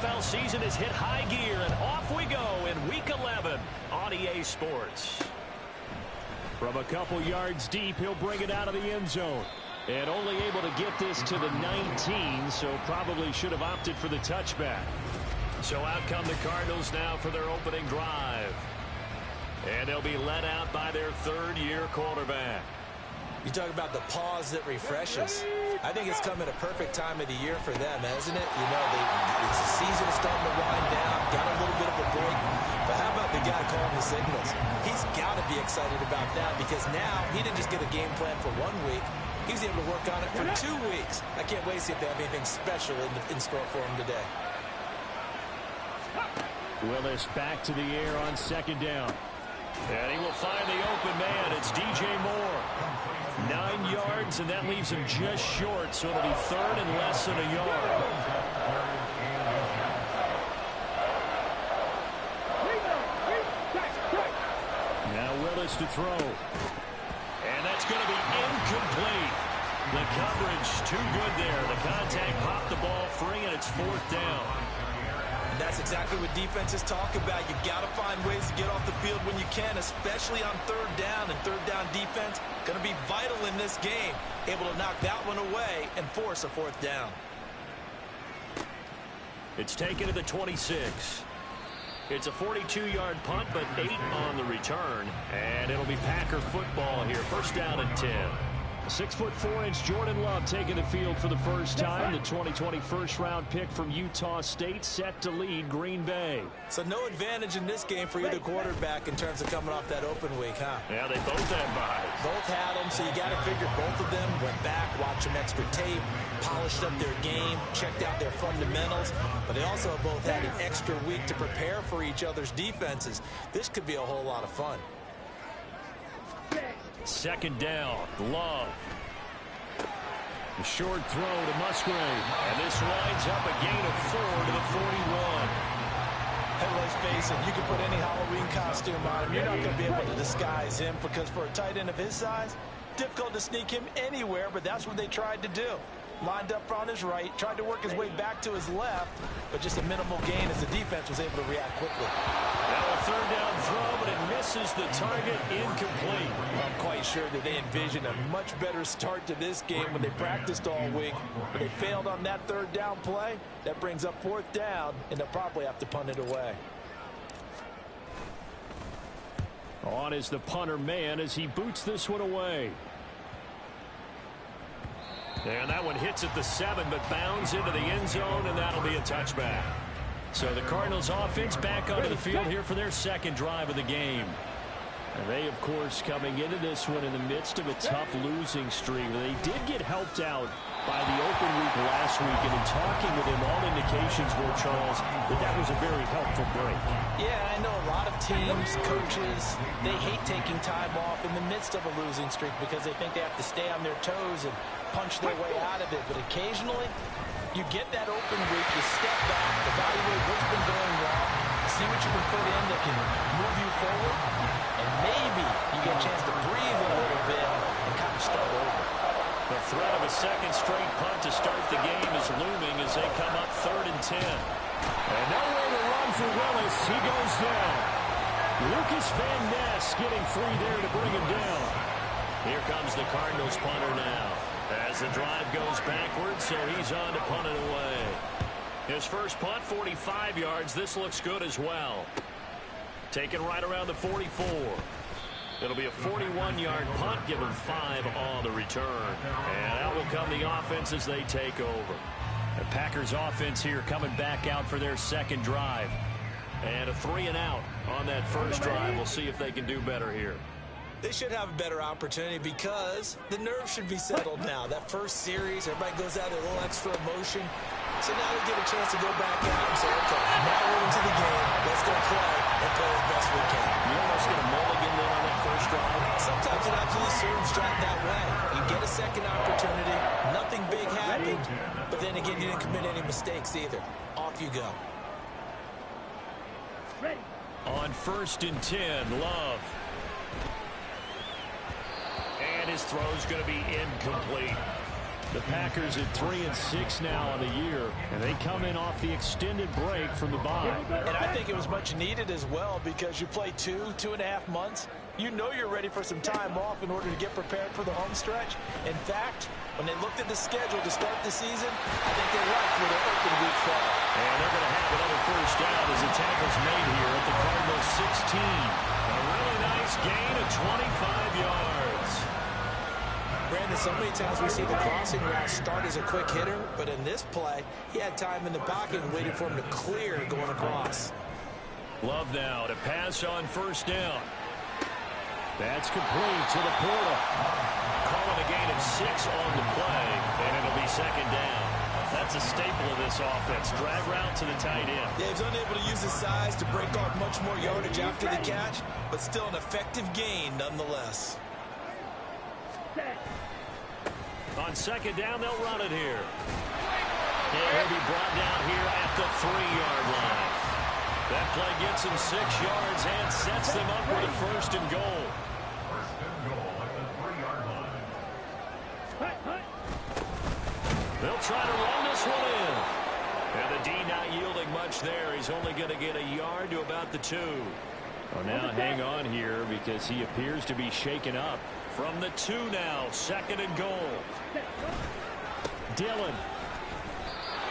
NFL season has hit high gear, and off we go in Week 11 on EA Sports. From a couple yards deep, he'll bring it out of the end zone. And only able to get this to the 19, so probably should have opted for the touchback. So out come the Cardinals now for their opening drive. And they'll be led out by their third-year quarterback. You talk about the pause that refreshes. I think it's come at a perfect time of the year for them, hasn't it? You know, the season is starting to wind down, got a little bit of a break. But how about the guy calling the signals? He's got to be excited about that because now he didn't just get a game plan for 1 week. He's able to work on it for 2 weeks. I can't wait to see if they have anything special in store for him today. Willis back to the air on second down. And he will find the open man. It's DJ Moore. 9 yards, and that leaves him just short, so it'll be third and less than a yard. Now Willis to throw. And that's going to be incomplete. The coverage too good there. The contact popped the ball free, and it's fourth down. And that's exactly what defenses talk about. You've got to find ways to get off the field when you can, especially on third down. And third down defense going to be vital in this game. Able to knock that one away and force a fourth down. It's taken to the 26. It's a 42-yard punt, but 8 on the return. And it'll be Packer football here. First down and 10. 6'4" Jordan Love taking the field for the first time. The 2020 first-round pick from Utah State set to lead Green Bay. So no advantage in this game for either quarterback in terms of coming off that open week, huh? Yeah, they both had byes. Both had them, so you got to figure both of them went back, watched some extra tape, polished up their game, checked out their fundamentals, but they also both had an extra week to prepare for each other's defenses. This could be a whole lot of fun. Second down, Love. The short throw to Musgrave. And this winds up a gain of 4 to the 41. Hey, let's face it, you can put any Halloween costume on him. You're not going to be able to disguise him because for a tight end of his size, difficult to sneak him anywhere, but that's what they tried to do. Lined up on his right, tried to work his way back to his left, but just a minimal gain as the defense was able to react quickly. Now a third down throw, but it misses the target, incomplete. I'm quite sure that they envisioned a much better start to this game when they practiced all week, but they failed on that third down play. That brings up fourth down, and they'll probably have to punt it away. On is the punter man as he boots this one away. And that one hits at the 7, but bounds into the end zone, and that'll be a touchback. So the Cardinals offense back onto the field here for their second drive of the game. And they, of course, coming into this one in the midst of a tough losing streak. They did get helped out by the open week last week, and in talking with him, all indications were, Charles, that was a very helpful break. Yeah, I know a lot of teams, coaches, they hate taking time off in the midst of a losing streak because they think they have to stay on their toes and punch their way out of it. But occasionally, you get that open week, you step back, evaluate what's been going wrong, see what you can put in that can move you forward, and maybe you get a chance to breathe a little bit and kind of start over. The threat of a second straight punt to start the game is looming as they come up third and 10. And nowhere to run for Willis. He goes down. Lucas Van Ness getting free there to bring him down. Here comes the Cardinals punter now as the drive goes backwards, so he's on to punt it away. His first punt, 45 yards. This looks good as well. Taken right around the 44. It'll be a 41-yard punt, give him 5 on the return. And out will come the offense as they take over. The Packers offense here coming back out for their second drive. And a 3 and out on that first drive. We'll see if they can do better here. They should have a better opportunity because the nerves should be settled now. That first series, everybody goes out with a little extra emotion. So now they get a chance to go back out and say, okay, now we're into the game. Let's go play and play as best we can. You almost get a mulligan there on that first drive. Sometimes it absolutely serves that way. You get a second opportunity. Nothing big happened. But then again, you didn't commit any mistakes either. Off you go. On first and 10, Love. And his throw's going to be incomplete. The Packers at 3-6 now on the year, and they come in off the extended break from the bye. And I think it was much needed as well because you play 2.5 months. You know you're ready for some time off in order to get prepared for the home stretch. In fact, when they looked at the schedule to start the season, I think they liked where their open week fell. And they're going to have another first down as the tackle's made here at the Cardinals 16. A really nice gain of 25 yards. Brandon, so many times we see the crossing route start as a quick hitter, but in this play, he had time in the pocket and waited for him to clear going across. Love now to pass on first down. That's complete to the Portal. Calling a gain of 6 on the play, and it'll be second down. That's a staple of this offense. Drag route to the tight end. Yeah, he's unable to use his size to break off much more yardage after the catch, but still an effective gain nonetheless. On second down, they'll run it here. And he'll be brought down here at the 3-yard line. That play gets him 6 yards and sets them up with a first and goal. They'll try to run this one in. And the D not yielding much there. He's only going to get a yard to about the 2. Well, now hang on here because he appears to be shaken up. From the 2 now, second and goal. Dillon.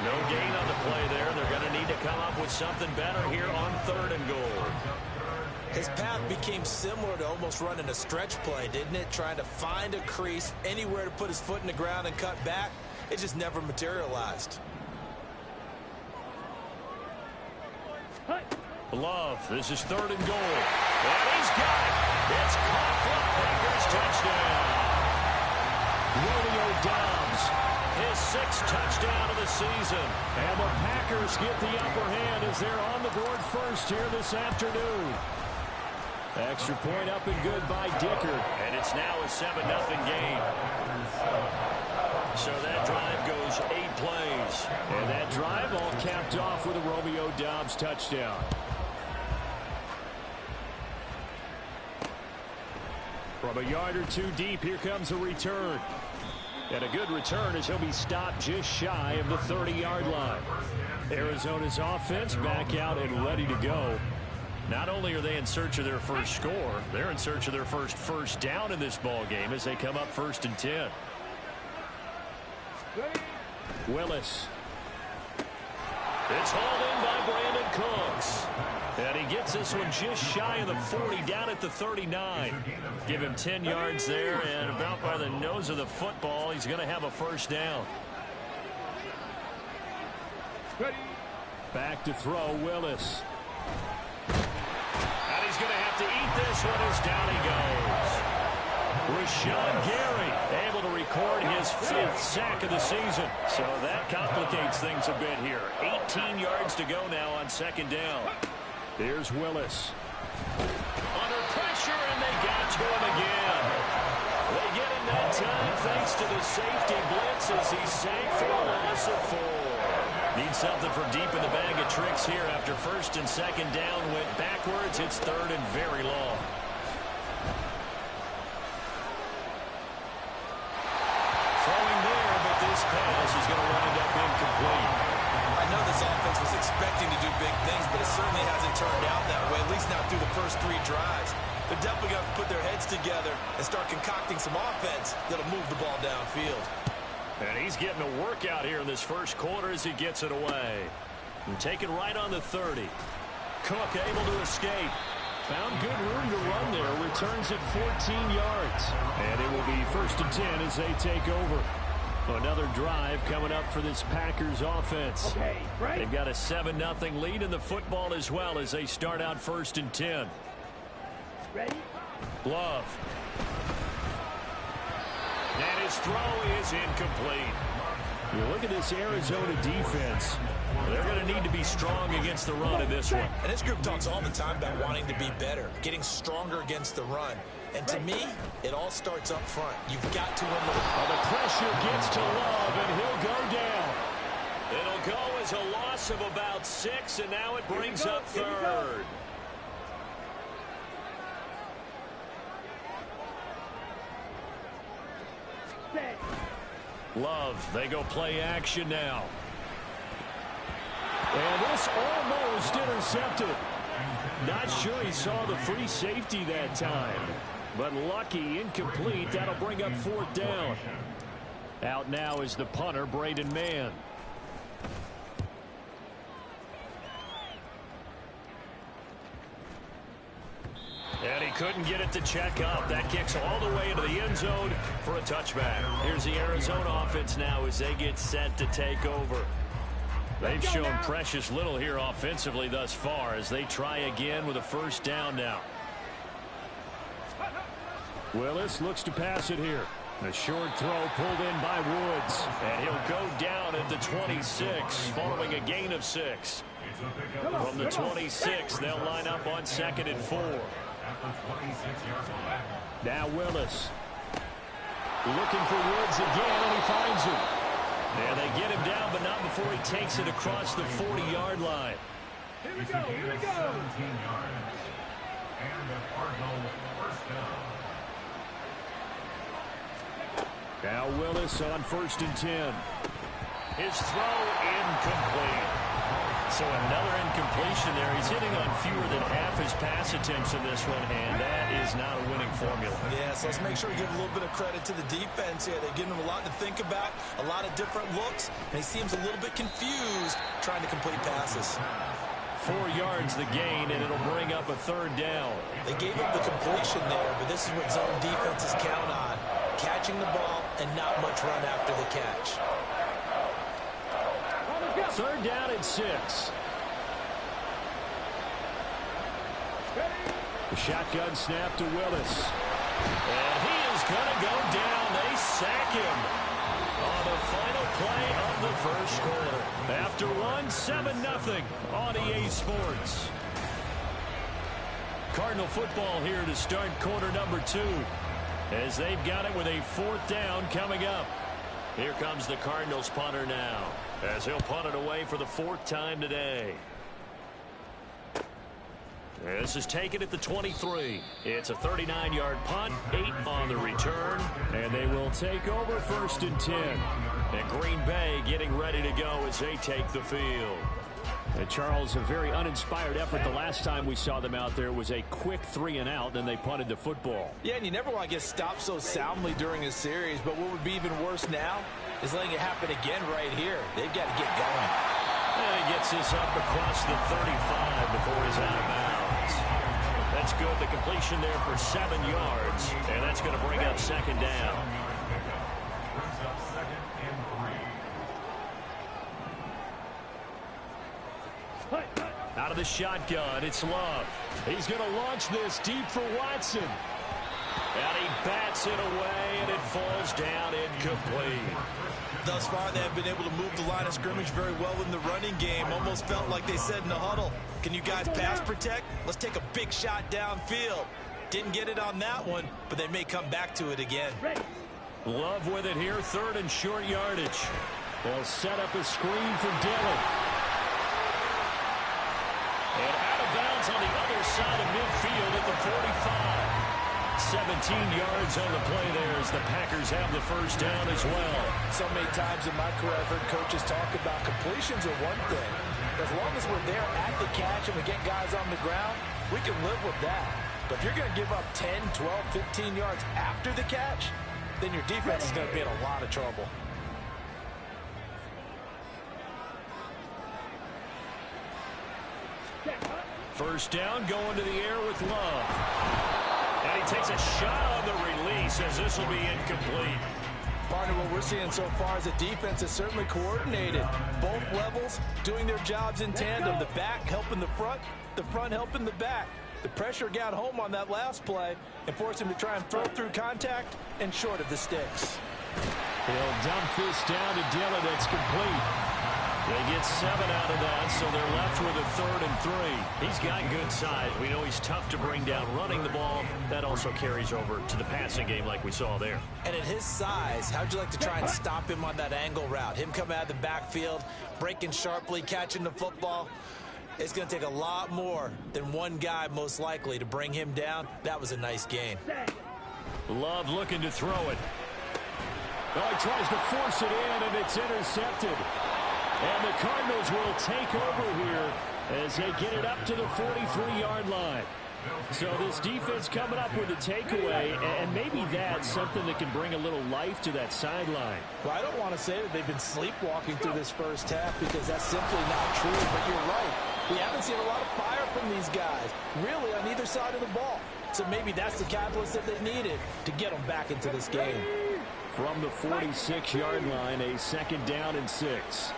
No gain on the play there. They're going to need to come up with something better here on third and goal. His path became similar to almost running a stretch play, didn't it? Trying to find a crease, anywhere to put his foot in the ground and cut back. It just never materialized. Love, this is third and goal. And he's got it. It's caught for a Packers touchdown. Romeo Doubs, his 6th touchdown of the season. And the Packers get the upper hand as they're on the board first here this afternoon. Extra point up and good by Dicker. And it's now a 7-0 game. So that drive goes 8 plays. And that drive all capped off with a Romeo Doubs touchdown. From a yard or 2 deep, here comes a return. And a good return as he'll be stopped just shy of the 30-yard line. Arizona's offense back out and ready to go. Not only are they in search of their first score, they're in search of their first down in this ball game as they come up 1st and 10. Willis. It's hauled in by Brandon Cooks. And he gets this one just shy of the 40, down at the 39. Give him 10 yards there, and about by the nose of the football, he's going to have a first down. Back to throw, Willis. And he's going to have to eat this one as down he goes. Rashawn Gary able to record his 5th sack of the season. So that complicates things a bit here. 18 yards to go now on second down. Here's Willis. Under pressure, and they got to him again. They get him that time thanks to the safety blitz as he sank for a loss of 4. Need something from deep in the bag of tricks here after first and second down went backwards. It's third and very long. Throwing there, but this pass is going to wind up incomplete. I know this offense was expecting to do big things, but it certainly hasn't turned out that way, at least not through the first 3 drives. They're definitely going to put their heads together and start concocting some offense that'll move the ball downfield. And he's getting a workout here in this first quarter as he gets it away. And taken right on the 30. Cook able to escape. Found good room to run there. Returns at 14 yards. And it will be 1st and 10 as they take over. Another drive coming up for this Packers offense. Okay, right. They've got a 7-0 lead in the football as well as they start out 1st and 10. Ready? Love. And his throw is incomplete. You look at this Arizona defense. They're going to need to be strong against the run in this one. And this group talks all the time about wanting to be better, getting stronger against the run. And to me, it all starts up front. You've got to win the run. Well, the pressure gets to Love, and he'll go down. It'll go as a loss of about 6, and now it brings up 3rd. Love, they go play action now. And this almost intercepted. Not sure he saw the free safety that time. But lucky, incomplete. That'll bring up 4th down. Out now is the punter, Braden Mann. And he couldn't get it to check up. That kicks all the way into the end zone for a touchback. Here's the Arizona offense now as they get set to take over. They've shown precious little here offensively thus far as they try again with a 1st down now. Willis looks to pass it here. A short throw pulled in by Woods. And he'll go down at the 26 following a gain of 6. From the 26, they'll line up on 2nd and 4. Now Willis. Looking for Woods again, and he finds him. And they get him down, but not before he takes it across the 40-yard line. Here we go, here we go. And the Cardinal 1st down. Now Willis on 1st and 10. His throw incomplete. So another incompletion there. He's hitting on fewer than half his pass attempts in this one, and that is not a winning formula. Yeah, so let's make sure we give a little bit of credit to the defense here. They're giving him a lot to think about, a lot of different looks, and he seems a little bit confused trying to complete passes. 4 yards the gain, and it'll bring up a 3rd down. They gave up the completion there, but this is what zone defenses count on. Catching the ball and not much run after the catch. 3rd down and 6. The shotgun snap to Willis. And he is going to go down. They sack him on the final play of the 1st quarter. After one, 7-0 on EA Sports. Cardinal football here to start quarter number 2. As they've got it with a 4th down coming up. Here comes the Cardinals punter now, as he'll punt it away for the 4th time today. This is taken at the 23. It's a 39-yard punt, 8 on the return, and they will take over 1st and 10. And Green Bay getting ready to go as they take the field. And Charles, a very uninspired effort the last time we saw them out there was a quick 3-and-out, then they punted the football. Yeah, and you never want to get stopped so soundly during a series, but what would be even worse now is letting it happen again right here. They've got to get going. And he gets this up across the 35 before he's out of bounds. That's good. The completion there for 7 yards, and that's going to bring up 2nd down. Brings up 2nd and 3. Out of the shotgun, it's Love. He's going to launch this deep for Watson. And he bats it away, and it falls down incomplete. Thus far, they have been able to move the line of scrimmage very well in the running game. Almost felt like they said in the huddle, can you guys pass protect? Let's take a big shot downfield. Didn't get it on that one, but they may come back to it again. Love with it here, 3rd and short yardage. They'll set up a screen for Dillon. And out of bounds on the other side of midfield at the 45. 17 yards on the play there as the Packers have the 1st down as well. So many times in my career I've heard coaches talk about completions are one thing. As long as we're there at the catch and we get guys on the ground, we can live with that. But if you're going to give up 10, 12, 15 yards after the catch, then your defense is going to be in a lot of trouble. First down, going to the air with Love. And he takes a shot on the release as this will be incomplete. Partner, what we're seeing so far is the defense is certainly coordinated. Both levels doing their jobs in tandem. The back helping the front helping the back. The pressure got home on that last play and forced him to try and throw through contact and short of the sticks. He'll dump this down to Dillon. That's complete. They get 7 out of that, so they're left with a 3rd and 3. He's got good size. We know he's tough to bring down running the ball. That also carries over to the passing game like we saw there. And at his size, how'd you like to try and stop him on that angle route? Him coming out of the backfield, breaking sharply, catching the football. It's going to take a lot more than one guy, most likely, to bring him down. That was a nice gain. Love looking to throw it. Oh, he tries to force it in, and it's intercepted. And the Cardinals will take over here as they get it up to the 43-yard line. So this defense coming up with a takeaway, and maybe that's something that can bring a little life to that sideline. Well, I don't want to say that they've been sleepwalking through this first half because that's simply not true, but you're right. We haven't seen a lot of fire from these guys, really, on either side of the ball. So maybe that's the catalyst that they needed to get them back into this game. From the 46-yard line, a 2nd down and 6.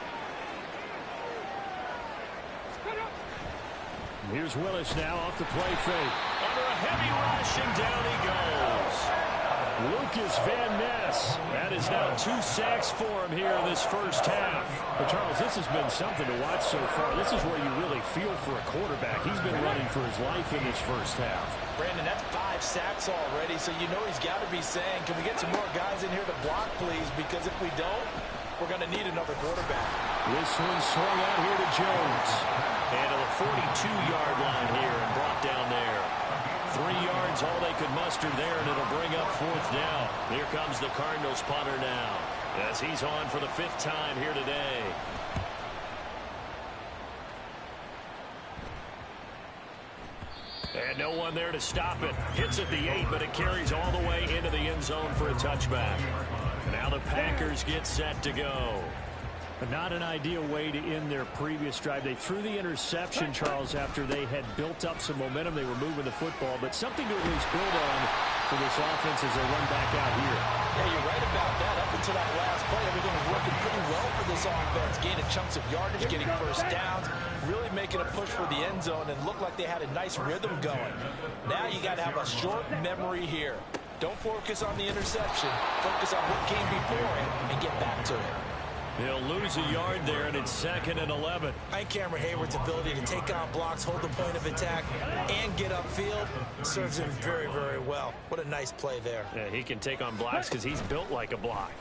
Here's Willis now off the play fake. Under a heavy rush, and down he goes. Lucas Van Ness. That is now 2 sacks for him here in this first half. But Charles, this has been something to watch so far. This is where you really feel for a quarterback. He's been running for his life in this first half. Brandon, that's 5 sacks already, so you know he's got to be saying, can we get some more guys in here to block, please? Because if we don't, we're going to need another quarterback. This one swung out here to Jones. And to the 42-yard line here and brought down there. 3 yards, all they could muster there, and it'll bring up 4th down. Here comes the Cardinals punter now, as he's on for the 5th time here today. And no one there to stop it. Hits at the 8, but it carries all the way into the end zone for a touchback. Now the Packers get set to go. But not an ideal way to end their previous drive. They threw the interception, Charles, after they had built up some momentum. They were moving the football, but something to at least build on for this offense as they run back out here. Yeah, you're right about that. Up until that last play, everything was working pretty well for this offense. Gaining chunks of yardage, getting first downs, really making a push for the end zone, and looked like they had a nice rhythm going. Now you got to have a short memory here. Don't focus on the interception. Focus on what came before it and get back to it. They'll lose a yard there, and it's 2nd and 11. I think Cameron Hayward's ability to take on blocks, hold the point of attack, and get upfield serves him very, very well. What a nice play there. Yeah, he can take on blocks because he's built like a block.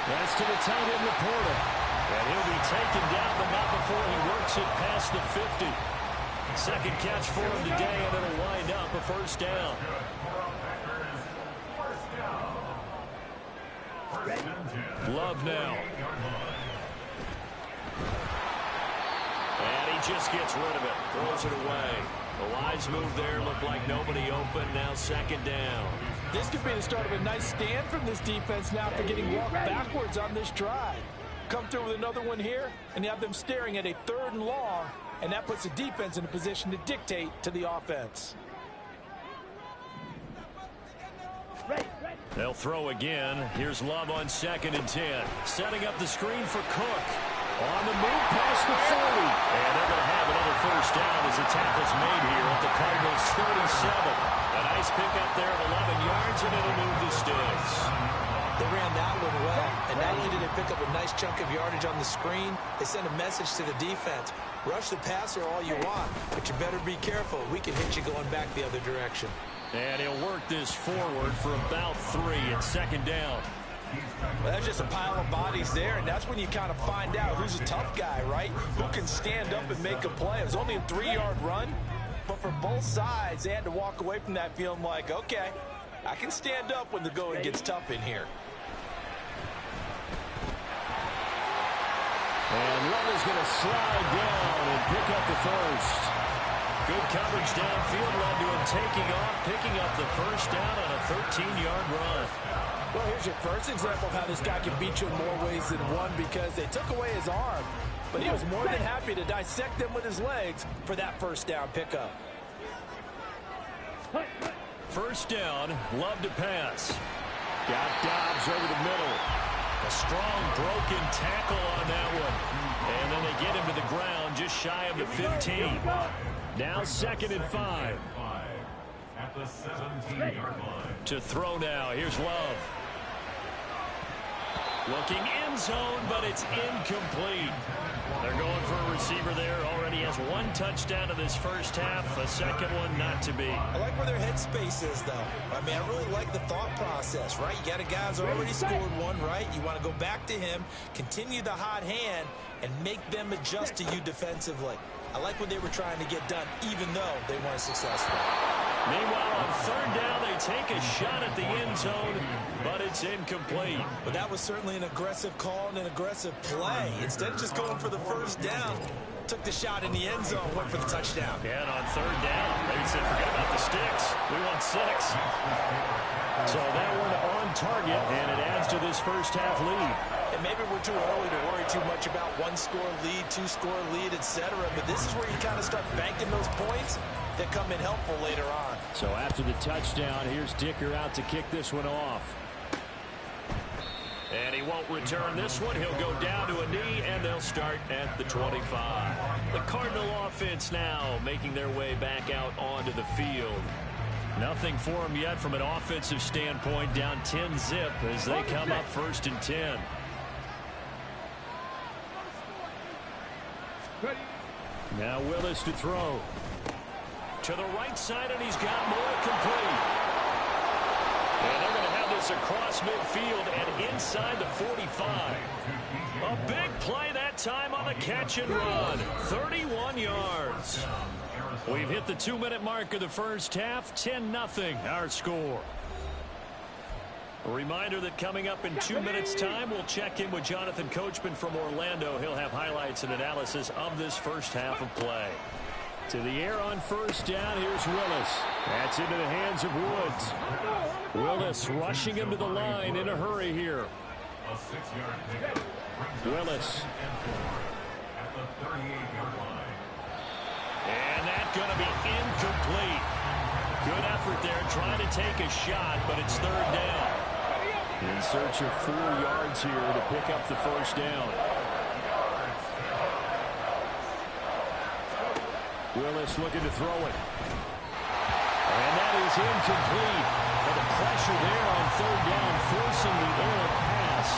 That's to the tight end, Laporta. And he'll be taken down, but not before he works it past the 50. 2nd catch for him today, and it'll wind up a 1st down. Love now. And he just gets rid of it. Throws it away. The lines move there. Looked like nobody open. Now 2nd down. This could be the start of a nice stand from this defense now after getting walked backwards on this drive. Come through with another one here, and you have them staring at a 3rd and long, and that puts the defense in a position to dictate to the offense. They'll throw again. Here's Love on 2nd and 10. Setting up the screen for Cook. On the move past the 40. And they're going to have another 1st down as the tackle's made here at the Cardinals' 37. A nice pickup there of 11 yards, and it'll move the sticks. They ran that one well, and not only did they pick up a nice chunk of yardage on the screen, they sent a message to the defense. Rush the passer all you want, but you better be careful. We can hit you going back the other direction. And he'll work this forward for about 3 at 2nd down. Well, that's just a pile of bodies there, and that's when you kind of find out who's a tough guy, right? Who can stand up and make a play. It was only a 3-yard run, but for both sides, they had to walk away from that feeling like, okay, I can stand up when the going gets tough in here. And Love is going to slide down and pick up the 1st. Good coverage downfield led to him taking off, picking up the 1st down on a 13-yard run. Well, here's your first example of how this guy can beat you in more ways than one because they took away his arm, but he was more than happy to dissect them with his legs for that 1st down pickup. 1st down, Love to pass. Got Dobbs over the middle. A strong broken tackle on that one. And then they get him to the ground just shy of the 15. Now 2nd and 5. At the 17-yard line. To throw now. Here's Love. Looking end zone, but it's incomplete. They're going for a receiver there. Already has 1 touchdown in this first half. A 2nd one not to be. I like where their headspace is, though. I mean, I really like the thought process, right? You got a guy who's already scored 1, right? You want to go back to him, continue the hot hand, and make them adjust to you defensively. I like what they were trying to get done, even though they weren't successful. Meanwhile, on third down, they take a shot at the end zone, but it's incomplete. But that was certainly an aggressive call and an aggressive play. Instead of just going for the first down, took the shot in the end zone, went for the touchdown. Yeah, and on third down, they said, forget about the sticks. We want 6. So that one on target, and it adds to this first half lead. And maybe we're too early to worry too much about 1-score lead, 2-score lead, etc. But this is where you kind of start banking those points that come in helpful later on. So after the touchdown, here's Dicker out to kick this one off. And he won't return this one. He'll go down to a knee, and they'll start at the 25. The Cardinal offense now making their way back out onto the field. Nothing for them yet from an offensive standpoint, down 10-zip as they come up 1st and 10. Now Willis to throw. To the right side, and he's got more complete. And they're going to have this across midfield and inside the 45. A big play that time on the catch and run. 31 yards. We've hit the 2-minute mark of the first half. 10-0 our score. A reminder that coming up in 2 minutes' time, we'll check in with Jonathan Coachman from Orlando. He'll have highlights and analysis of this first half of play. To the air on first down, here's Willis. That's into the hands of Woods. Willis rushing him to the line in a hurry here. A 6-yard pickup. Willis. At the 38-yard line. And that's going to be incomplete. Good effort there trying to take a shot, but it's third down. In search of 4 yards here to pick up the first down. Willis looking to throw it. And that is incomplete. But the pressure there on third down, forcing the errant pass.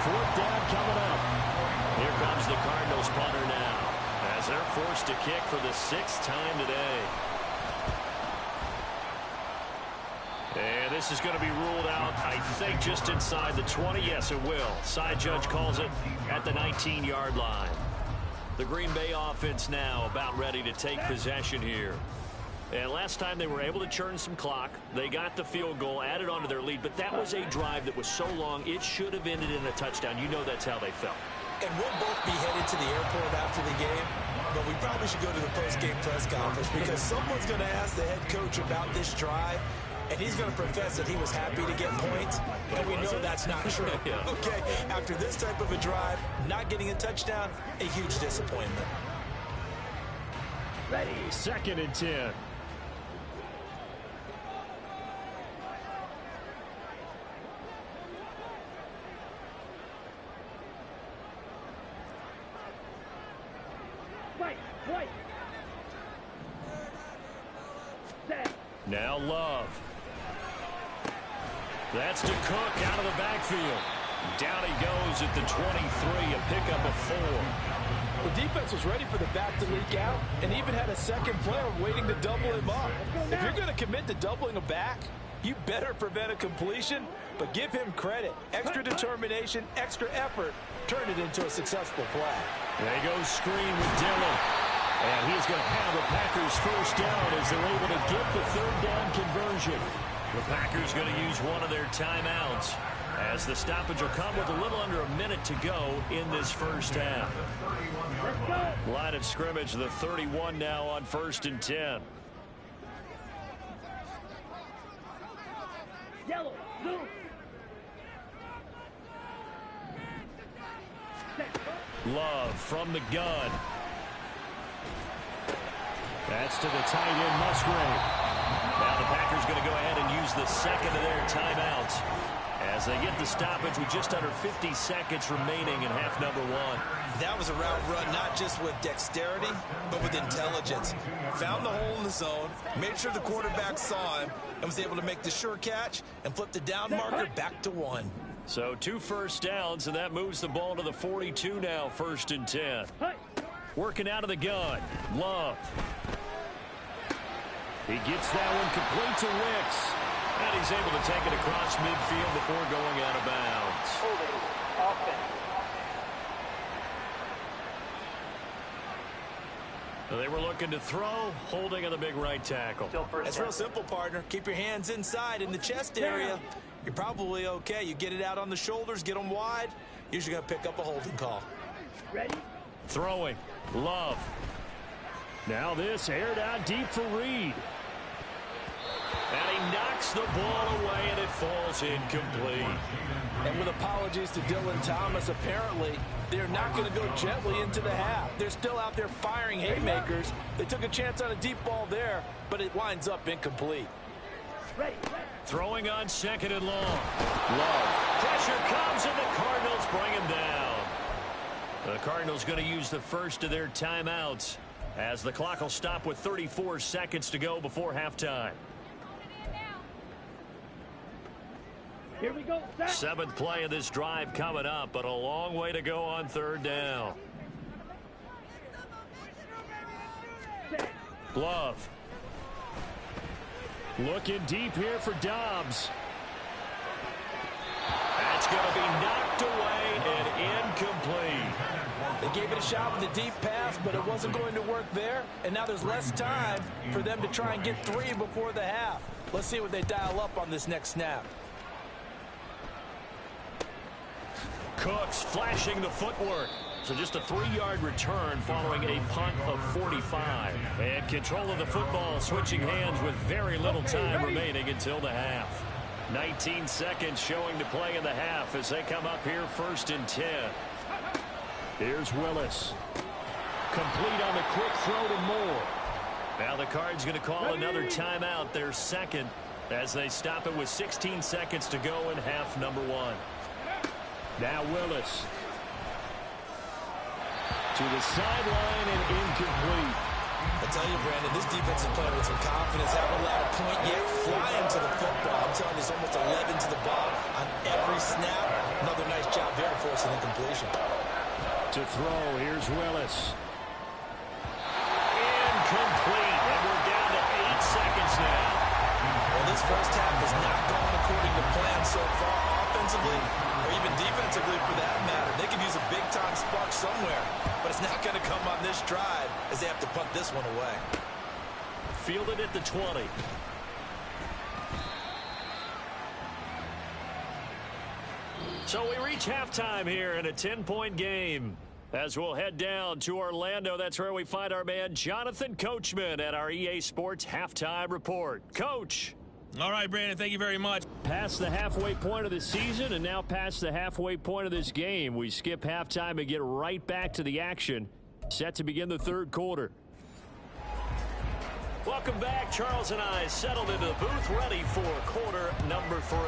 4th down coming up. Here comes the Cardinals punter now, as they're forced to kick for the 6th time today. And this is going to be ruled out, I think, just inside the 20. Yes, it will. Side judge calls it at the 19-yard line. The Green Bay offense now about ready to take possession here. And last time they were able to churn some clock. They got the field goal, added on to their lead, but that was a drive that was so long, it should have ended in a touchdown. You know that's how they felt. And we'll both be headed to the airport after the game, but we probably should go to the post-game press conference because someone's going to ask the head coach about this drive, and he's going to profess that he was happy to get points, and we know that's not true. Yeah. Okay, after this type of a drive, not getting a touchdown, a huge disappointment. Ready. 2nd and 10. Wait. Now Love. That's to Cook out of the backfield. Down he goes at the 23, a pickup of 4. The defense was ready for the back to leak out and even had a second player waiting to double him up. If you're going to commit to doubling a back, you better prevent a completion, but give him credit. Extra determination, extra effort, turn it into a successful play. They go screen with Dillon. And he's going to have the Packers first down as they're able to get the third down conversion. The Packers going to use one of their timeouts as the stoppage will come with a little under a minute to go in this first half. Line of scrimmage, the 31 now on 1st and 10. Yellow, blue. Love from the gun. That's to the tight end, Musgrave. Now the Packers going to go ahead and use the second of their timeouts as they get the stoppage with just under 50 seconds remaining in half number 1. That was a route run not just with dexterity, but with intelligence. Found the hole in the zone, made sure the quarterback saw him, and was able to make the sure catch and flip the down marker back to 1. So 2 first downs, and that moves the ball to the 42 now, 1st and 10. Working out of the gun, Love. He gets that one complete to Wicks. And he's able to take it across midfield before going out of bounds. They were looking to throw, holding on the big right tackle. It's real simple, partner. Keep your hands inside in the chest area. You're probably okay. You get it out on the shoulders, get them wide. Usually going to pick up a holding call. Ready? Throwing. Love. Now this aired out deep for Reed. And he knocks the ball away, and it falls incomplete. And with apologies to Dylan Thomas, apparently they're not going to go gently into the half. They're still out there firing haymakers. They took a chance on a deep ball there, but it winds up incomplete. Ready. Throwing on second and long. Love. Pressure comes, and the Cardinals bring him down. The Cardinals going to use the first of their timeouts as the clock will stop with 34 seconds to go before halftime. Here we go. Set. Seventh play of this drive coming up, but a long way to go on third down. Glove. Looking deep here for Dobbs. That's going to be knocked away and incomplete. They gave it a shot with a deep pass, but it wasn't going to work there. And now there's less time for them to try and get three before the half. Let's see what they dial up on this next snap. Cooks flashing the footwork. So just a 3-yard return following a punt of 45. And control of the football switching hands with very little time remaining until the half. 19 seconds showing to play in the half as they come up here 1st and 10. Here's Willis. Complete on the quick throw to Moore. Now the Cards going to call another timeout, their second, as they stop it with 16 seconds to go in half number 1. Now Willis. To the sideline and incomplete. I tell you, Brandon, this defense is playing with some confidence. Haven't allowed a point yet. Flying to the football. I'm telling you, it's almost 11 to the ball on every snap. Another nice job there forcing the completion. To throw, here's Willis. Incomplete, and we're down to 8 seconds now. Well, this first half has not gone according to plan so far, offensively or even defensively for that matter. They could use a big-time spark somewhere, but it's not going to come on this drive as they have to punt this one away. Fielded at the 20. So we reach halftime here in a 10-point game. As we'll head down to Orlando, that's where we find our man Jonathan Coachman at our EA Sports Halftime Report. Coach. All right, Brandon, thank you very much. Past the halfway point of the season and now past the halfway point of this game. We skip halftime and get right back to the action. Set to begin the third quarter. Welcome back. Charles and I settled into the booth, ready for quarter number 3.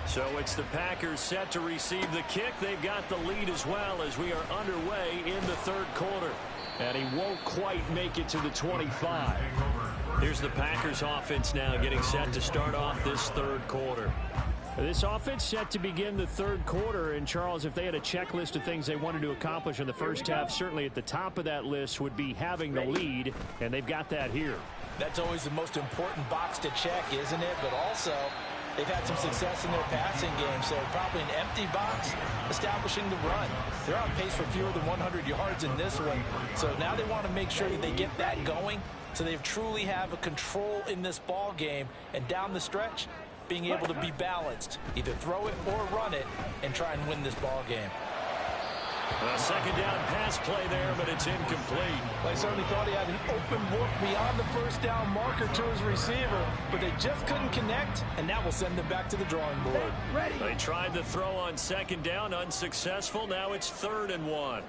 So it's the Packers set to receive the kick. They've got the lead as well as we are underway in the third quarter. And he won't quite make it to the 25. Here's the Packers offense now getting set to start off this third quarter. This offense set to begin the third quarter. And, Charles, if they had a checklist of things they wanted to accomplish in the first half, certainly at the top of that list would be having the lead, and they've got that here. That's always the most important box to check, isn't it? But also, they've had some success in their passing game, so probably an empty box establishing the run. They're on pace for fewer than 100 yards in this one, so now they want to make sure that they get that going so they truly have a control in this ball game, and down the stretch, being able to be balanced, either throw it or run it, and try and win this ball game. A second down pass play there, but it's incomplete. I certainly thought he had an open look beyond the first down marker to his receiver, but they just couldn't connect, and that will send them back to the drawing board. They tried to throw on second down, unsuccessful. Now it's 3rd and 1.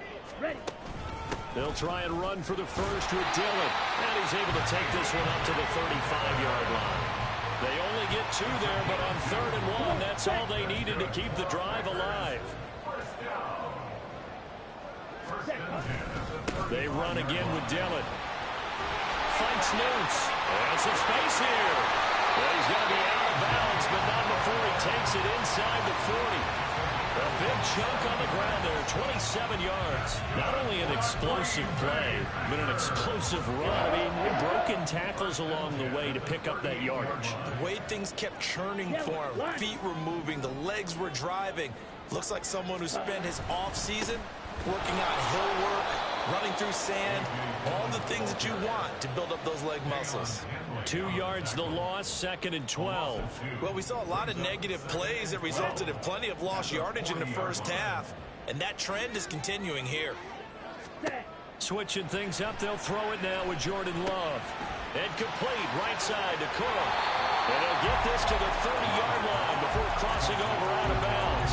They'll try and run for the first with Dillon, and he's able to take this one up to the 35-yard line. They only get 2 there, but on 3rd and 1, that's all they needed to keep the drive alive. They run again with Dillon. Fights loose. There's some space here. Well, he's going to be out of bounds, but not before he takes it inside the 40. A big chunk on the ground there, 27 yards. Not only an explosive play, but an explosive run. I mean, broken tackles along the way to pick up that yardage. The way things kept churning for him, feet were moving, the legs were driving. Looks like someone who spent his off season working out hill work, running through sand, all the things that you want to build up those leg muscles. 2 yards the loss, 2nd and 12. Well, we saw a lot of negative plays that resulted in plenty of lost yardage in the first half, and that trend is continuing here. Switching things up, they'll throw it now with Jordan Love. And complete, right side to Cook. And they'll get this to the 30-yard line before crossing over out of bounds.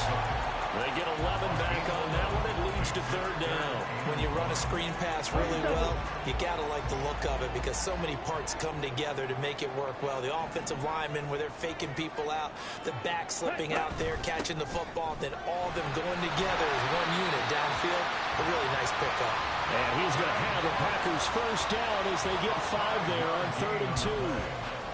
They get 11 back on that one. It leads to 3rd down. When you run a screen pass really well, you got to like the look of it because so many parts come together to make it work well. The offensive linemen where they're faking people out, the back slipping out there, catching the football, then all of them going together as one unit downfield. A really nice pickup. And he's going to have the Packers first down as they get 5 there on 3rd and 2.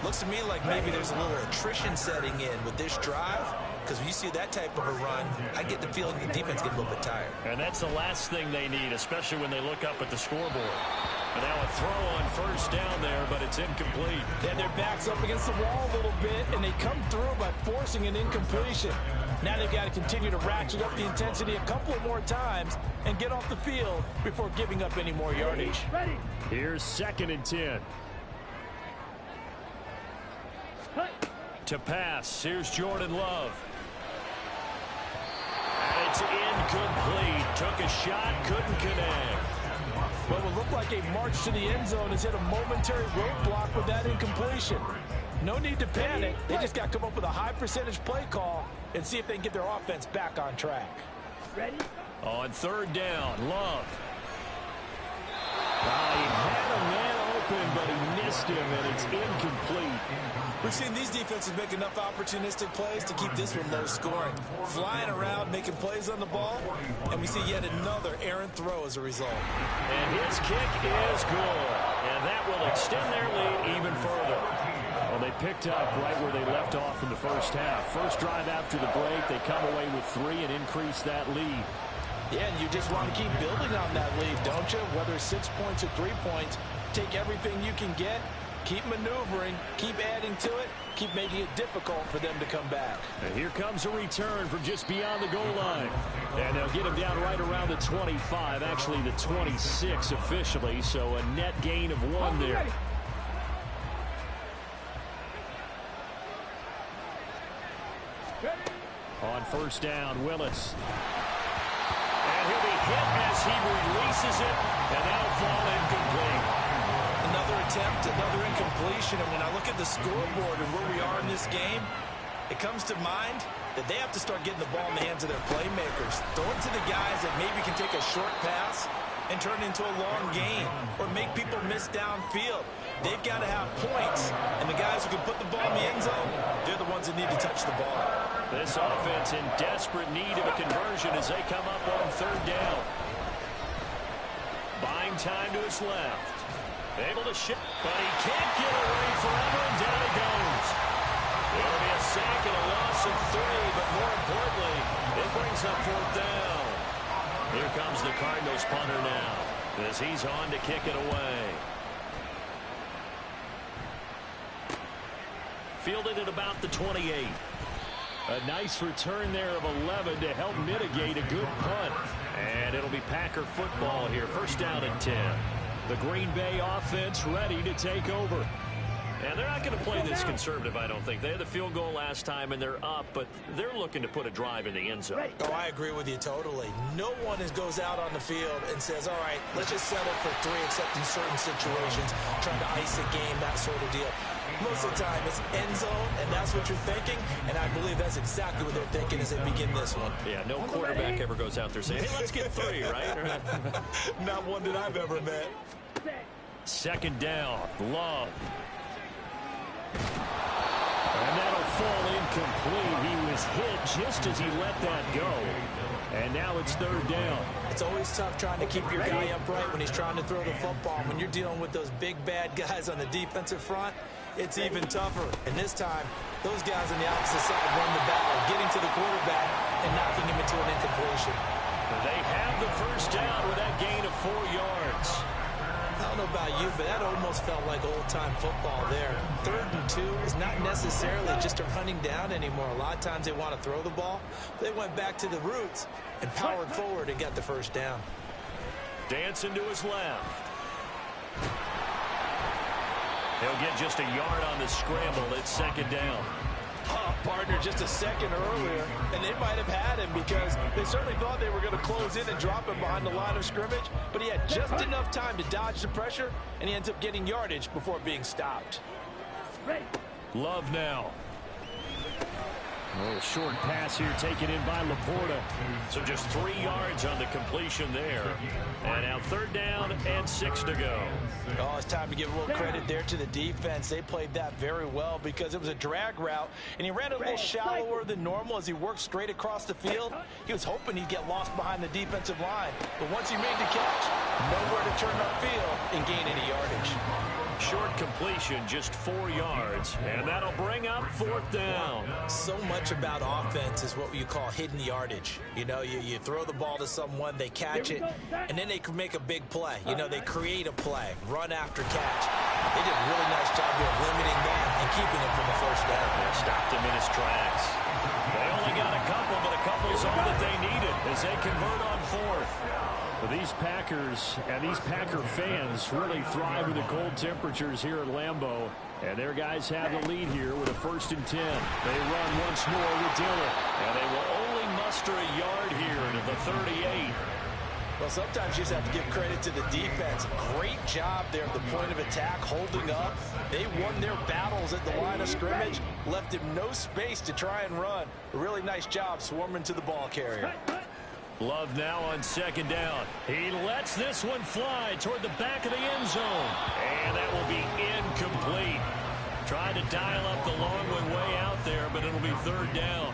Looks to me like maybe there's a little attrition setting in with this drive. Because when you see that type of a run, I get the feeling the defense gets a little bit tired. And that's the last thing they need, especially when they look up at the scoreboard. And now a throw on first down there, but it's incomplete. And their back's up against the wall a little bit, and they come through by forcing an incompletion. Now they've got to continue to ratchet up the intensity a couple of more times and get off the field before giving up any more yardage. Ready. Here's 2nd and 10. To pass, here's Jordan Love. And it's incomplete. Took a shot, couldn't connect. What would look like a march to the end zone has hit a momentary roadblock with that incompletion. No need to panic. They just got to come up with a high percentage play call and see if they can get their offense back on track. Ready. On 3rd down, Love. He had a man open, but he missed him, and it's incomplete. We've seen these defenses make enough opportunistic plays to keep this one low scoring. Flying around, making plays on the ball, and we see yet another errant throw as a result. And his kick is good, and that will extend their lead even further. Well, they picked up right where they left off in the first half. First drive after the break, they come away with 3 and increase that lead. Yeah, and you just want to keep building on that lead, don't you? Whether it's 6 points or 3 points, take everything you can get, keep maneuvering, keep adding to it, keep making it difficult for them to come back. And here comes a return from just beyond the goal line. And they'll get him down right around the 25, actually the 26 officially, so a net gain of 1 there. On first down, Willis. And he'll be hit as he releases it, and that'll fall incomplete. Another attempt, another incompletion, and when I look at the scoreboard and where we are in this game, it comes to mind that they have to start getting the ball in the hands of their playmakers. Throw it to the guys that maybe can take a short pass and turn it into a long gain or make people miss downfield. They've got to have points, and the guys who can put the ball in the end zone, they're the ones that need to touch the ball. This offense in desperate need of a conversion as they come up on 3rd down. Buying time to his left. Able to shift, but he can't get away forever, and down he goes. It'll be a sack and a loss of 3, but more importantly, it brings up 4th down. Here comes the Cardinals punter now as he's on to kick it away. Fielded at about the 28. A nice return there of 11 to help mitigate a good punt. And it'll be Packer football here. First down and 10. The Green Bay offense ready to take over. And they're not going to play this conservative, I don't think. They had the field goal last time, and they're up, but they're looking to put a drive in the end zone. Oh, I agree with you totally. No one goes out on the field and says, all right, let's just settle for 3 except in certain situations, trying to ice a game, that sort of deal. Most of the time, it's end zone, and that's what you're thinking, and I believe that's exactly what they're thinking as they begin this one. Yeah, no quarterback ever goes out there saying, hey, let's get 3, right? Not one that I've ever met. 2nd down, Love. And that'll fall incomplete. He was hit just as he let that go. And now it's 3rd down. It's always tough trying to keep your guy upright when he's trying to throw the football. When you're dealing with those big, bad guys on the defensive front, it's even tougher. And this time, those guys on the opposite side won the battle, getting to the quarterback and knocking him into an incompletion. They have the first down with that gain of 4 yards. I don't know about you, but that almost felt like old-time football there. 3rd and 2 is not necessarily just a running down anymore. A lot of times they want to throw the ball. They went back to the roots and powered forward and got the first down. Dancing to his left. He'll get just a yard on the scramble. It's second down. Oh, partner, just a second earlier, and they might have had him because they certainly thought they were going to close in and drop him behind the line of scrimmage, but he had just enough time to dodge the pressure, and he ends up getting yardage before being stopped. Love now. A little short pass here taken in by Laporta. So just 3 yards on the completion there. And now third down and 6 to go. Oh, it's time to give a little credit there to the defense. They played that very well because it was a drag route, and he ran a little shallower than normal as he worked straight across the field. He was hoping he'd get lost behind the defensive line. But once he made the catch, nowhere to turn upfield and gain any yardage. Short completion, just 4 yards, and that'll bring up fourth down. So much about offense is what you call hidden yardage. You know, you throw the ball to someone, they catch it, and then they can make a big play. You know, they create a play, run after catch. They did a really nice job here of limiting that and keeping him from the first down. They stopped him in his tracks. They only got a couple, but a couple's all that they needed as they convert on fourth. Well, these Packers and these Packer fans really thrive with the cold temperatures here at Lambeau. And their guys have the lead here with a 1st and 10. They run once more with Dillon. And they will only muster a yard here to the 38. Well, sometimes you just have to give credit to the defense. Great job there at the point of attack, holding up. They won their battles at the line of scrimmage, left him no space to try and run. A really nice job swarming to the ball carrier. Love now on second down. He lets this one fly toward the back of the end zone. And that will be incomplete. Tried to dial up the long one way out there, but it'll be third down.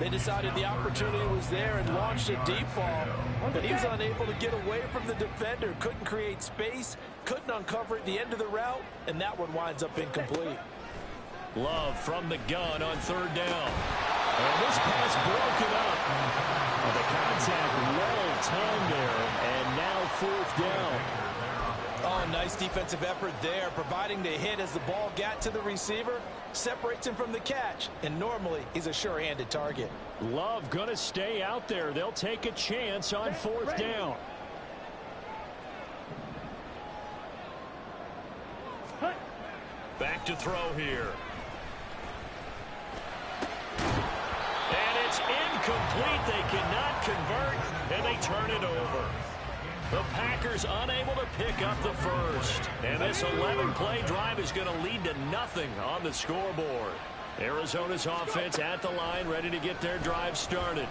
They decided the opportunity was there and launched a deep ball, but he was unable to get away from the defender. Couldn't create space, couldn't uncover at the end of the route, and that one winds up incomplete. Love from the gun on third down. And this pass broken up. The contact well timed there, and now fourth down. Oh, nice defensive effort there, providing the hit as the ball got to the receiver, separates him from the catch, and normally he's a sure-handed target. Love going to stay out there. They'll take a chance on fourth down. Back to throw here. And it's incomplete. They cannot convert, and they turn it over. The Packers unable to pick up the first. And this 11-play drive is going to lead to nothing on the scoreboard. Arizona's offense at the line, ready to get their drive started.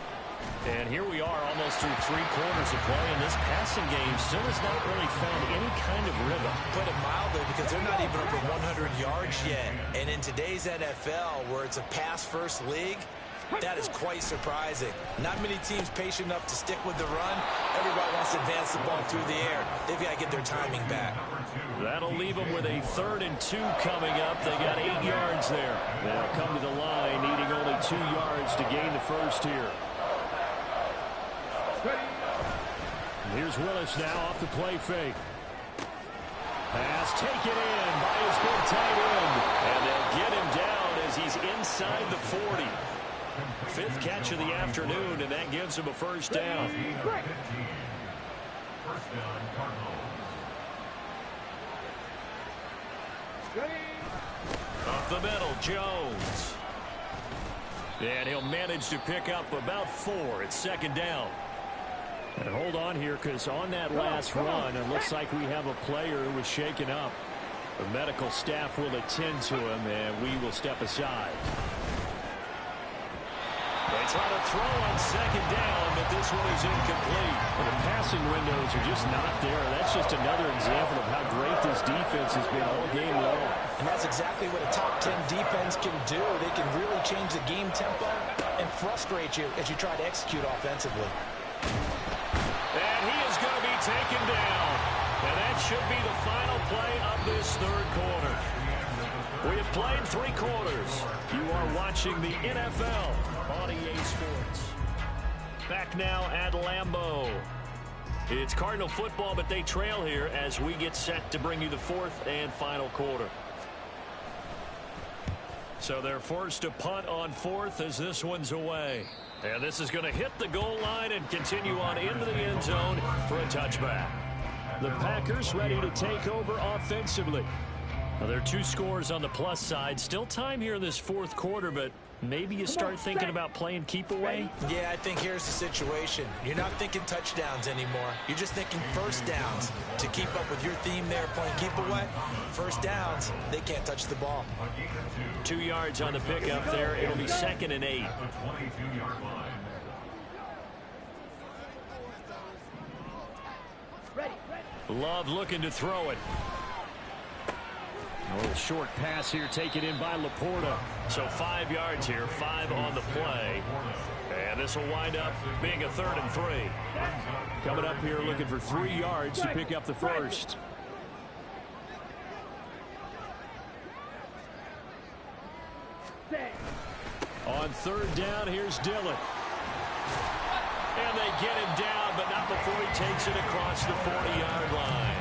And here we are almost through 3 quarters of play, and this passing game still has not really found any kind of rhythm. Put it mildly, because they're not even over 100 yards yet. And in today's NFL, where it's a pass-first league, that is quite surprising. Not many teams patient enough to stick with the run. Everybody wants to advance the ball through the air. They've got to get their timing back. That'll leave them with a 3rd and 2 coming up. They got 8 yards there. They'll come to the line, needing only 2 yards to gain the first here. Here's Willis now off the play fake. Pass taken in by his big tight end. And they'll get him down as he's inside the 40. 5th catch of the afternoon, and that gives him a first down. First down, Cardinals. Up the middle, Jones. And he'll manage to pick up about 4 at second down. And hold on here, because on that last run, it looks like we have a player who was shaken up. The medical staff will attend to him, and we will step aside. They try to throw on second down, but this one is incomplete. Well, the passing windows are just not there. That's just another example of how great this defense has been all game long. And that's exactly what a top 10 defense can do. They can really change the game tempo and frustrate you as you try to execute offensively. And he is going to be taken down. And that should be the final play of this 3rd quarter. We have played 3 quarters. You are watching the NFL on EA Sports. Back now at Lambeau. It's Cardinal football, but they trail here as we get set to bring you the 4th and final quarter. So they're forced to punt on 4th as this one's away. And this is going to hit the goal line and continue on into the end zone for a touchback. The Packers ready to take over offensively. Well, there are 2 scores on the plus side. Still time here in this 4th quarter, but maybe you start thinking about playing keep away. Yeah, I think here's the situation. You're not thinking touchdowns anymore. You're just thinking first downs. To keep up with your theme there, playing keep away, first downs, they can't touch the ball. 2 yards on the pickup there. It'll be 2nd and 8. Love looking to throw it. A little short pass here taken in by Laporta. So 5 yards here, 5 on the play. And this will wind up being a 3rd and 3. Coming up here looking for 3 yards to pick up the first. On 3rd down, here's Dillon. And they get him down, but not before he takes it across the 40-yard line.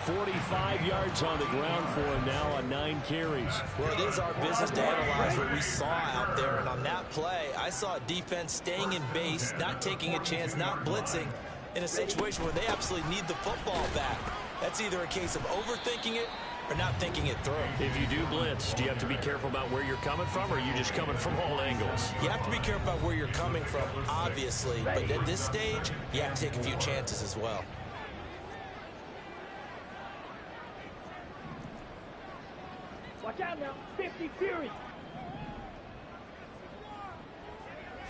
45 yards on the ground for him now on 9 carries. Well, it is our business to analyze what we saw out there. And on that play, I saw a defense staying in base, not taking a chance, not blitzing in a situation where they absolutely need the football back. That's either a case of overthinking it or not thinking it through. If you do blitz, do you have to be careful about where you're coming from, or are you just coming from all angles? You have to be careful about where you're coming from, obviously. But at this stage, you have to take a few chances as well. Watch out now. 50 Fury.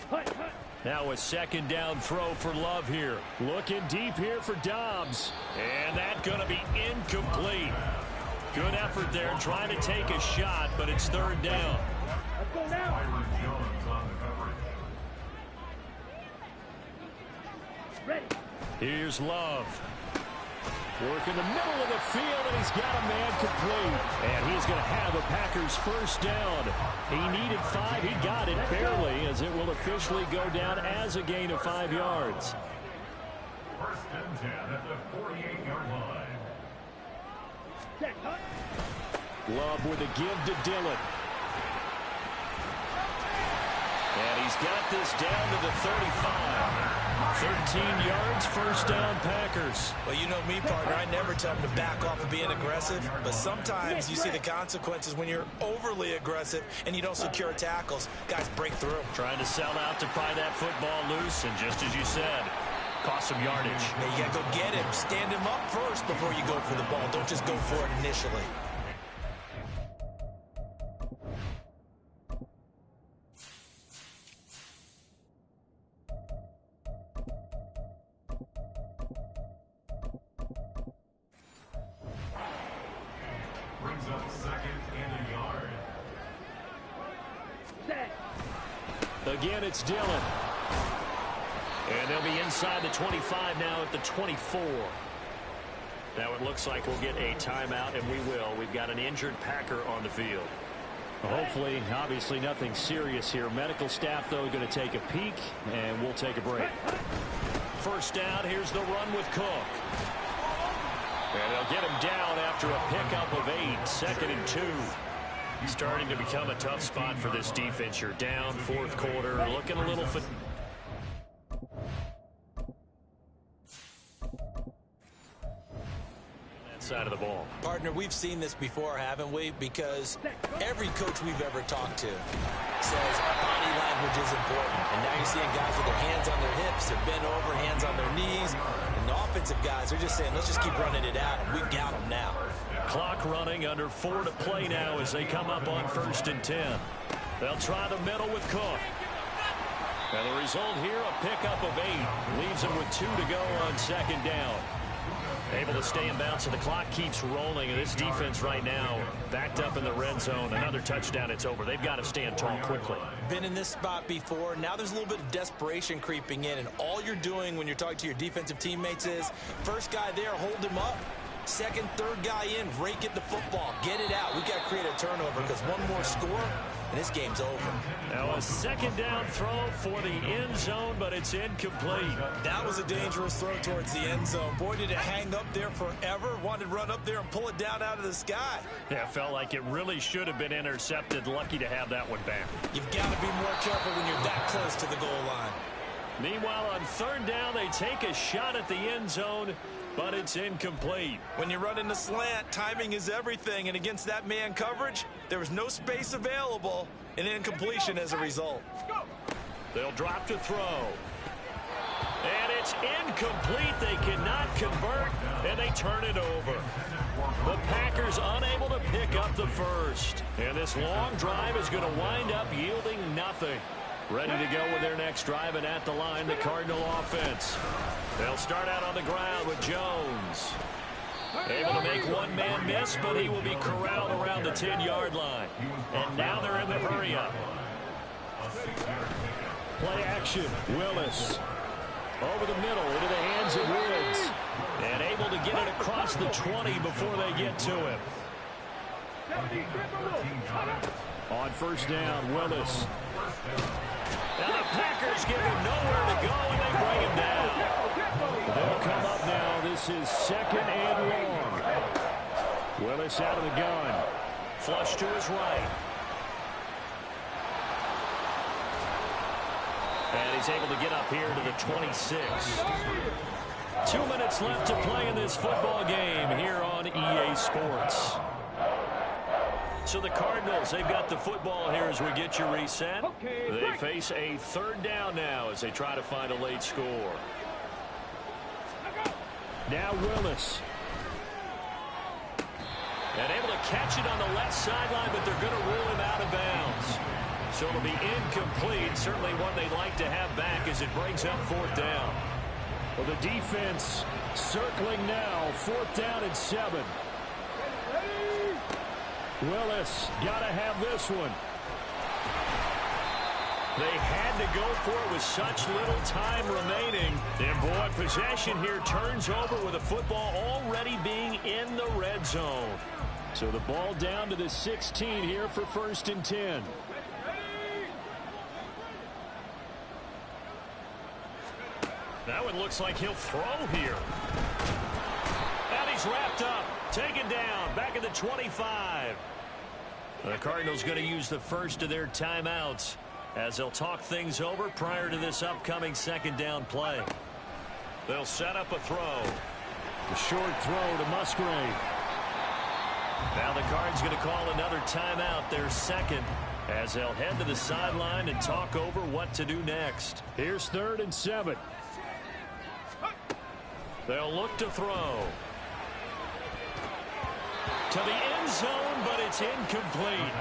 Hunt, hunt. Now a 2nd down throw for Love here. Looking deep here for Dobbs. And that's going to be incomplete. Good effort there, trying to take a shot, but it's 3rd down. Let's go now. Ready. Here's Love. Work in the middle of the field, and he's got a man complete. And he's going to have a Packers first down. He needed 5. He got it barely, as it will officially go down as a gain of 5 yards. 1st and 10 at the 48-yard line. Set, hunt. Love with a give to Dillon. And he's got this down to the 35. 13 yards, first down, Packers. Well, you know me, partner. I never tell them to back off of being aggressive. But sometimes you see the consequences when you're overly aggressive and you don't secure tackles. Guys break through. Trying to sell out to pry that football loose, and just as you said, cost some yardage. Now you got to go get him. Stand him up first before you go for the ball. Don't just go for it initially. Brings up 2nd and a yard. Set. Again, it's Dillon. And they'll be inside the 25 now at the 24. Now it looks like we'll get a timeout, and we will. We've got an injured Packer on the field. Hopefully, obviously nothing serious here. Medical staff, though, going to take a peek, and we'll take a break. First down, here's the run with Cook. And they'll get him down after a pickup of 8, 2nd and 2. Starting to become a tough spot for this defense. You're down, 4th quarter, looking a little side of the ball. Partner, we've seen this before, haven't we? Because every coach we've ever talked to says body language is important. And now you're seeing guys with their hands on their hips, they're bent over, hands on their knees. And the offensive guys are just saying, let's just keep running it out, and we've got them now. Clock running, under 4 to play now as they come up on 1st and 10. They'll try the middle with Cook. And the result here, a pickup of 8. Leaves them with 2 to go on 2nd down. Able to stay in bounds, and the clock keeps rolling. And this defense right now backed up in the red zone. Another touchdown, it's over. They've got to stand tall quickly. Been in this spot before. Now there's a little bit of desperation creeping in. And all you're doing when you're talking to your defensive teammates is, first guy there, hold him up. Second, third guy in, rake at the football. Get it out. We've got to create a turnover because one more score, and this game's over. Now a second down throw for the end zone, but it's incomplete. That was a dangerous throw towards the end zone. Boy, did it hang up there forever. Wanted to run up there and pull it down out of the sky. Yeah, felt like it really should have been intercepted. Lucky to have that one back. You've got to be more careful when you're that close to the goal line. Meanwhile, on third down, they take a shot at the end zone, but it's incomplete. When you run in the slant, timing is everything, and against that man coverage, there was no space available, and incompletion as a result. They'll drop to throw. And it's incomplete. They cannot convert, and they turn it over. The Packers unable to pick up the first. And this long drive is going to wind up yielding nothing. Ready to go with their next drive, and at the line, the Cardinal offense. They'll start out on the ground with Jones. Able to make one man miss, but he will be corralled around the 10-yard line. And now they're in the hurry-up. Play action. Willis. Over the middle into the hands of Woods. And able to get it across the 20 before they get to him. On first down, Willis. Now the Packers give him nowhere to go, and they bring him down. They'll come up now. This is second and long. Willis out of the gun. Flush to his right. And he's able to get up here to the 26. 2 minutes left to play in this football game here on EA Sports. So the Cardinals, they've got the football here as we get you reset. They face a third down now as they try to find a late score. Now Willis. And able to catch it on the left sideline, but they're going to rule him out of bounds. So it'll be incomplete. Certainly one they'd like to have back as it brings up fourth down. Well, the defense circling now. Fourth down and 7. Willis got to have this one. They had to go for it with such little time remaining. And boy, possession here turns over with the football already being in the red zone. So the ball down to the 16 here for first and 10. That one looks like he'll throw here. And he's wrapped up. Taken down. Back at the 25. The Cardinals going to use the first of their timeouts as they'll talk things over prior to this upcoming second down play. They'll set up a throw. The short throw to Musgrave. Now the Cards going to call another timeout, their second, as they'll head to the sideline and talk over what to do next. Here's third and 7. They'll look to throw. To the end zone, but it's incomplete.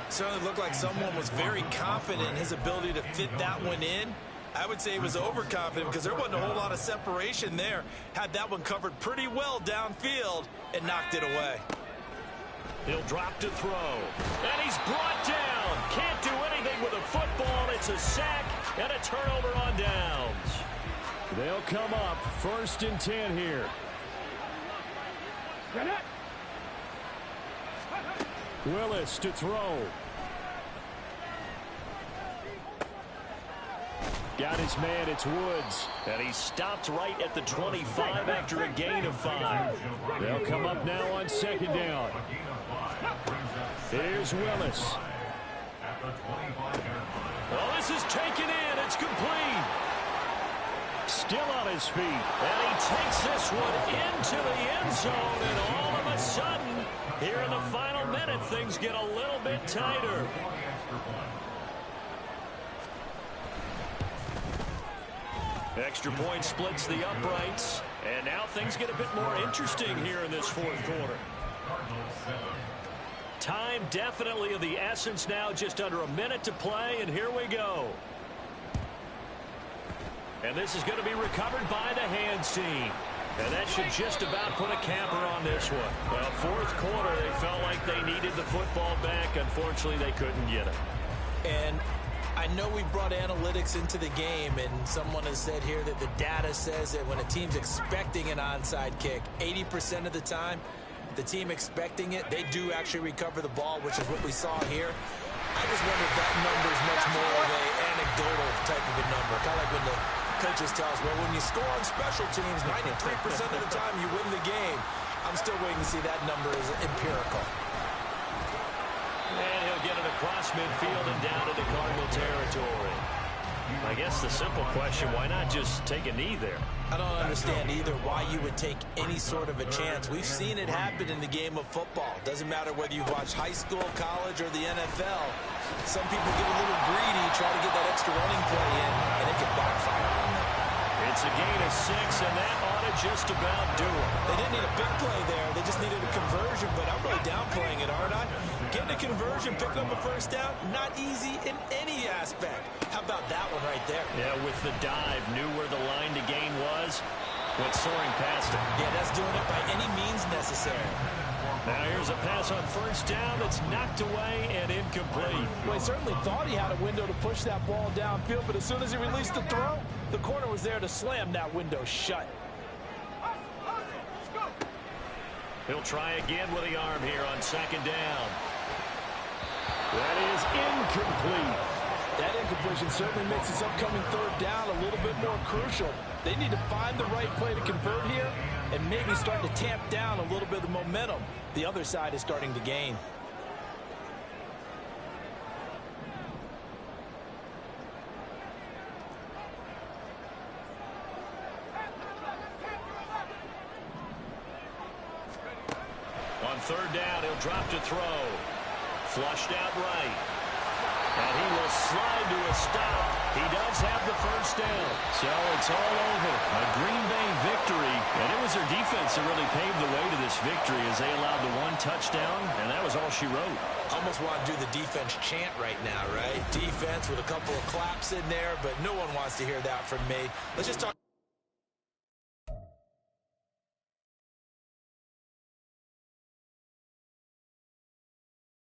Certainly looked like someone was very confident in his ability to fit that one in. I would say he was overconfident because there wasn't a whole lot of separation there. Had that one covered pretty well downfield and knocked it away. He'll drop to throw. And he's brought down. Can't do anything with a football. It's a sack and a turnover on downs. They'll come up first and 10 here. Willis to throw. Got his man, it's Woods. And he stopped right at the 25 after a gain of 5. They'll come up now on second down. Here's Willis. Well, this is taken in. It's complete. Still on his feet. And he takes this one into the end zone. And all of a sudden, here in the final minute, things get a little bit tighter. Extra point splits the uprights. And now things get a bit more interesting here in this fourth quarter. Time definitely of the essence now. Just under a minute to play. And here we go. And this is going to be recovered by the hands team. And that should just about put a capper on this one. Well, fourth quarter, they felt like they needed the football back. Unfortunately, they couldn't get it. And I know we brought analytics into the game, and someone has said here that the data says that when a team's expecting an onside kick, 80% of the time, the team expecting it, they do actually recover the ball, which is what we saw here. I just wonder if that number is much more of an anecdotal type of a number. Kind of like when the coaches tell us, well, when you score on special teams, 93% of the time you win the game. I'm still waiting to see that number is empirical. And he'll get it across midfield and down into Cardinal territory. I guess the simple question, why not just take a knee there? I don't understand either why you would take any sort of a chance. We've seen it happen in the game of football. Doesn't matter whether you've watched high school, college, or the NFL. Some people get a little greedy, try to get that extra running play in, and it can backfire on them. It's a gain of 6, and that ought to just about do it. They didn't need a big play there. They just needed a conversion, but I'm really downplaying it, aren't I? Getting a conversion, picking up a first down, not easy in any aspect. How about that one right there? Yeah, with the dive, knew where the line to gain was, went soaring past it. Yeah, that's doing it by any means necessary. Now here's a pass on first down. It's knocked away and incomplete. Well, he certainly thought he had a window to push that ball downfield, but as soon as he released the throw, the corner was there to slam that window shut. He'll try again with the arm here on second down. That is incomplete. That incompletion certainly makes this upcoming third down a little bit more crucial. They need to find the right play to convert here and maybe start to tamp down a little bit of momentum the other side is starting to gain. On third down, he'll drop to throw. Flushed out right. And he will slide to a stop. He does have the first down. So it's all over. A Green Bay victory. And it was their defense that really paved the way to this victory as they allowed the 1 touchdown, and that was all she wrote. Almost want to do the defense chant right now, right? Defense with a couple of claps in there, but no one wants to hear that from me. Let's just talk.